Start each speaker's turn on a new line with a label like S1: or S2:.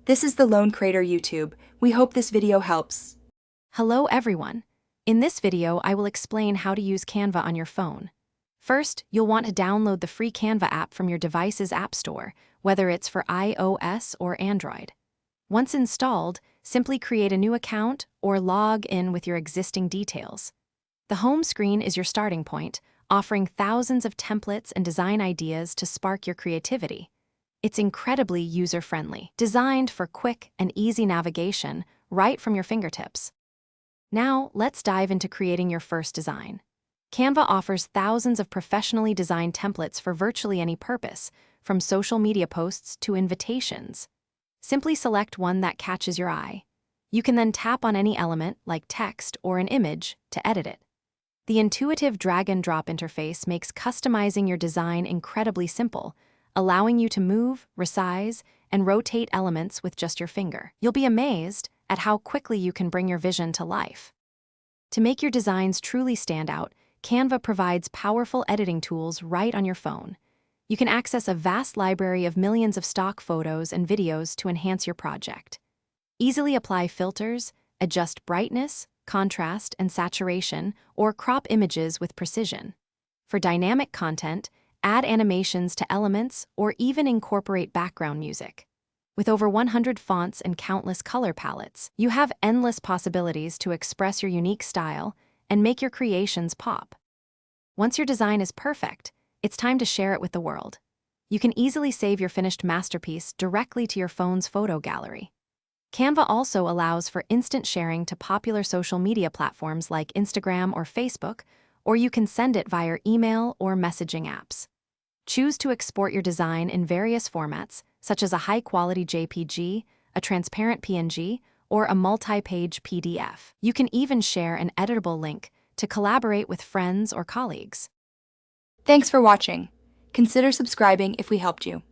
S1: This is the Lone Crater YouTube. We hope this video helps.
S2: Hello everyone. In this video, I will explain how to use Canva on your phone. First, you'll want to download the free Canva app from your device's app store, whether it's for iOS or Android. Once installed, simply create a new account or log in with your existing details. The home screen is your starting point, offering thousands of templates and design ideas to spark your creativity. It's incredibly user-friendly, designed for quick and easy navigation right from your fingertips. Now, let's dive into creating your first design. Canva offers thousands of professionally designed templates for virtually any purpose, from social media posts to invitations. Simply select one that catches your eye. You can then tap on any element, like text or an image, to edit it. The intuitive drag-and-drop interface makes customizing your design incredibly simple, allowing you to move, resize, and rotate elements with just your finger. You'll be amazed at how quickly you can bring your vision to life. To make your designs truly stand out, Canva provides powerful editing tools right on your phone. You can access a vast library of millions of stock photos and videos to enhance your project. Easily apply filters, adjust brightness, contrast, and saturation, or crop images with precision. For dynamic content, add animations to elements, or even incorporate background music. With over 100 fonts and countless color palettes, you have endless possibilities to express your unique style and make your creations pop. Once your design is perfect, it's time to share it with the world. You can easily save your finished masterpiece directly to your phone's photo gallery. Canva also allows for instant sharing to popular social media platforms like Instagram or Facebook, or you can send it via email or messaging apps. Choose to export your design in various formats, such as a high-quality JPG, a transparent PNG, or a multi-page PDF. You can even share an editable link to collaborate with friends or colleagues.
S1: Thanks for watching. Consider subscribing if we helped you.